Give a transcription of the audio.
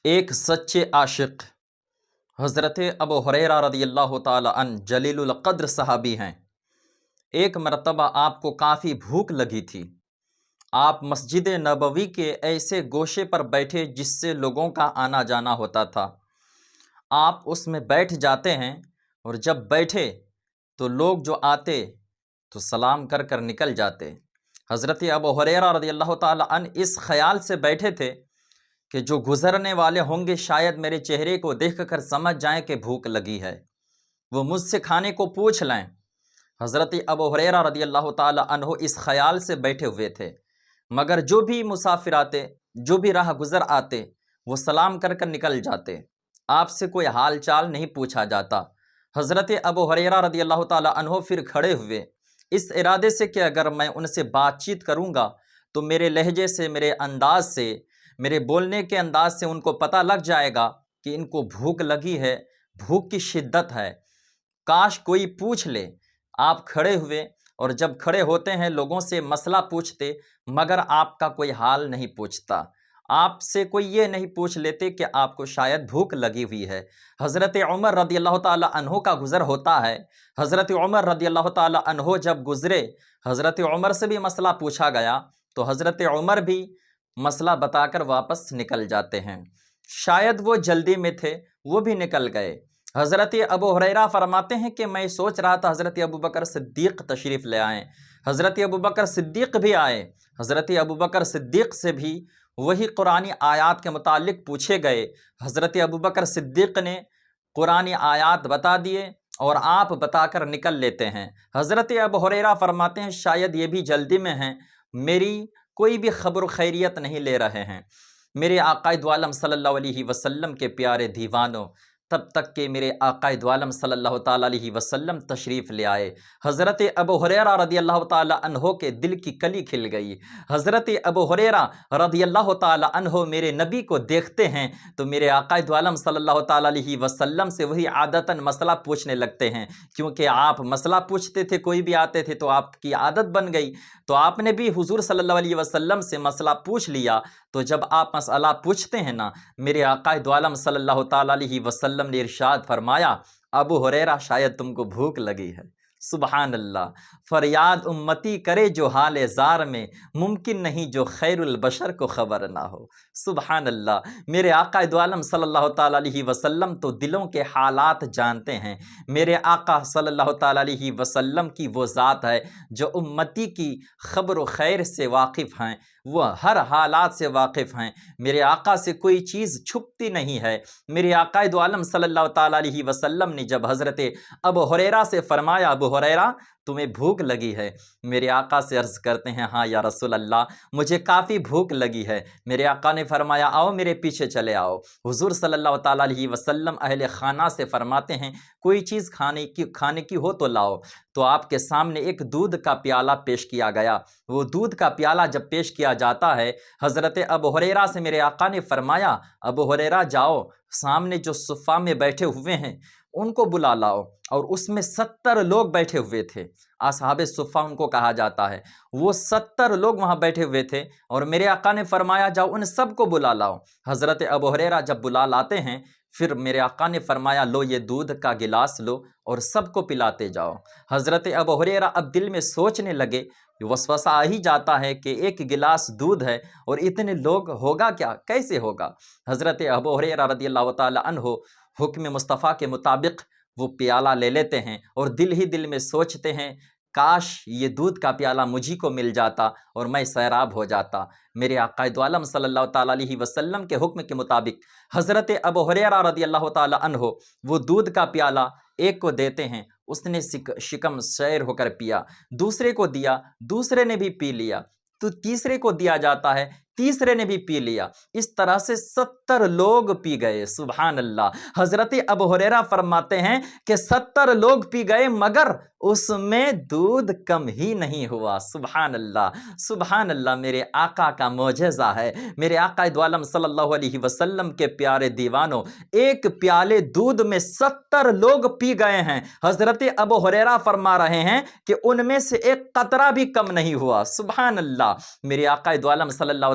ایک سچے عاشق حضرت ابو ہریرہ رضی اللہ تعالی عنہ جلیل القدر صحابی ہیں۔ ایک مرتبہ آپ کو کافی بھوک لگی تھی۔ آپ مسجد نبوی کے ایسے گوشے پر بیٹھے جس سے لوگوں کا آنا جانا ہوتا تھا۔ آپ اس میں بیٹھ جاتے ہیں اور جب بیٹھے تو لوگ جو آتے تو سلام کر کر نکل جاتے۔ حضرت ابو ہریرہ رضی اللہ تعالی عنہ اس خیال سے بیٹھے تھے کہ جو گزرنے والے ہوں گے شاید میرے چہرے کو دیکھ کر سمجھ جائیں کہ بھوک لگی ہے، وہ مجھ سے کھانے کو پوچھ لیں۔ حضرت ابو ہریرہ رضی اللہ تعالی عنہ اس خیال سے بیٹھے ہوئے تھے، مگر جو بھی مسافر آتے، جو بھی راہ گزر آتے، وہ سلام کر کر نکل جاتے، آپ سے کوئی حال چال نہیں پوچھا جاتا۔ حضرت ابو ہریرہ رضی اللہ تعالی عنہ پھر کھڑے ہوئے اس ارادے سے کہ اگر میں ان سے بات چیت کروں گا تو میرے لہجے سے، میرے انداز سے، میرے بولنے کے انداز سے ان کو پتہ لگ جائے گا کہ ان کو بھوک لگی ہے، بھوک کی شدت ہے، کاش کوئی پوچھ لے۔ آپ کھڑے ہوئے اور جب کھڑے ہوتے ہیں لوگوں سے مسئلہ پوچھتے، مگر آپ کا کوئی حال نہیں پوچھتا، آپ سے کوئی یہ نہیں پوچھ لیتے کہ آپ کو شاید بھوک لگی ہوئی ہے۔ حضرت عمر رضی اللہ تعالی عنہ کا گزر ہوتا ہے۔ حضرت عمر رضی اللہ تعالی عنہ جب گزرے، حضرت عمر سے بھی مسئلہ پوچھا گیا تو حضرت عمر بھی مسئلہ بتا کر واپس نکل جاتے ہیں۔ شاید وہ جلدی میں تھے، وہ بھی نکل گئے۔ حضرت ابو ہریرہ فرماتے ہیں کہ میں سوچ رہا تھا حضرت ابوبکر صدیق تشریف لے آئیں۔ حضرت ابوبکر صدیق بھی آئے۔ حضرت ابوبکر صدیق سے بھی وہی قرآنی آیات کے متعلق پوچھے گئے۔ حضرت ابوبکر صدیق نے قرآنی آیات بتا دیے اور آپ بتا کر نکل لیتے ہیں۔ حضرت ابو ہریرہ فرماتے ہیں شاید یہ بھی جلدی میں ہیں، میری کوئی بھی خبر و خیریت نہیں لے رہے ہیں۔ میرے آقا دو عالم صلی اللہ علیہ وسلم کے پیارے دیوانوں، تب تک کہ میرے آقا دو عالم صلی اللہ تعالی علیہ وسلم تشریف لے آئے۔ حضرت ابو ہریرہ رضی اللہ تعالی عنہ کے دل کی کلی کھل گئی۔ حضرت ابو ہریرہ رضی اللہ تعالی عنہ میرے نبی کو دیکھتے ہیں تو میرے آقا دو عالم صلی اللہ تعالی علیہ وسلم سے وہی عادتاً مسئلہ پوچھنے لگتے ہیں، کیونکہ آپ مسئلہ پوچھتے تھے، کوئی بھی آتے تھے تو آپ کی عادت بن گئی، تو آپ نے بھی حضور صلی اللہ علیہ وسلم سے مسئلہ پوچھ لیا۔ تو جب آپ مسئلہ پوچھتے ہیں نا، میرے آقا دو عالم صلی اللہ تعالی علیہ وسلم نے ارشاد فرمایا، ابو ہریرہ شاید تم کو بھوک لگی ہے۔ سبحان اللہ! فریاد امتی کرے جو حال زار میں، ممکن نہیں جو خیر البشر کو خبر نہ ہو۔ سبحان اللہ! میرے آقا دو عالم صلی اللہ تعالی علیہ وسلم تو دلوں کے حالات جانتے ہیں۔ میرے آقا صلی اللہ تعالی علیہ وسلم کی وہ ذات ہے جو امتی کی خبر و خیر سے واقف ہیں، وہ ہر حالات سے واقف ہیں۔ میرے آقا سے کوئی چیز چھپتی نہیں ہے۔ میرے آقا دو عالم صلی اللہ تعالی علیہ وسلم نے جب حضرت ابو ہریرہ سے فرمایا ابو ہریرہ تمہیں بھوک لگی ہے، میرے آقا سے عرض کرتے ہیں ہاں یا رسول اللہ مجھے کافی بھوک لگی ہے۔ میرے آقا نے فرمایا آؤ میرے پیچھے چلے آؤ۔ حضور صلی اللہ تعالی علیہ وسلم اہل خانہ سے فرماتے ہیں کوئی چیز کھانے کی ہو تو لاؤ۔ تو آپ کے سامنے ایک دودھ کا پیالہ پیش کیا گیا۔ وہ دودھ کا پیالہ جب پیش کیا جاتا ہے، حضرت ابو ہریرہ سے میرے آقا نے فرمایا ابو ہریرہ جاؤ، سامنے جو صفہ میں بیٹھے ہوئے ہیں ان کو بلا لاؤ، اور اس میں 70 لوگ بیٹھے ہوئے تھے، اصحاب صفہ ان کو کہا جاتا ہے۔ وہ 70 لوگ وہاں بیٹھے ہوئے تھے اور میرے آقا نے فرمایا جاؤ ان سب کو بلا لاؤ۔ حضرت ابو ہریرہ جب بلا لاتے ہیں، پھر میرے آقا نے فرمایا لو یہ دودھ کا گلاس لو اور سب کو پلاتے جاؤ۔ حضرت ابو ہریرہ اب دل میں سوچنے لگے، وسوسہ آ ہی جاتا ہے کہ ایک گلاس دودھ ہے اور اتنے لوگ ہوگا کیا، کیسے ہوگا۔ حضرت ابو ہریرہ رضی اللہ تعالی عنہ حکم مصطفیٰ کے مطابق وہ پیالہ لے لیتے ہیں اور دل ہی دل میں سوچتے ہیں کاش یہ دودھ کا پیالہ مجھی کو مل جاتا اور میں سیراب ہو جاتا۔ میرے آقا دو عالم صلی اللہ تعالی علیہ وسلم کے حکم کے مطابق حضرت ابو ہریرہ رضی اللہ تعالی عنہ وہ دودھ کا پیالہ ایک کو دیتے ہیں، اس نے شکم سیر ہو کر پیا، دوسرے کو دیا، دوسرے نے بھی پی لیا، تو تیسرے کو دیا جاتا ہے، تیسرے نے بھی پی لیا، اس طرح سے 70 لوگ پی گئے۔ سبحان اللہ! حضرت ابو ہریرہ فرماتے ہیں کہ 70 لوگ پی گئے مگر اس میں دودھ کم ہی نہیں ہوا۔ سبحان اللہ! سبحان اللہ! میرے آقا کا معجزہ ہے۔ میرے آقا دو عالم صلی اللہ علیہ وسلم کے پیارے دیوانوں، ایک پیالے دودھ میں 70 لوگ پی گئے ہیں۔ حضرت ابو ہریرہ فرما رہے ہیں کہ ان میں سے ایک قطرہ بھی کم نہیں ہوا۔ سبحان اللہ! میرے آقا دو عالم صلی اللہ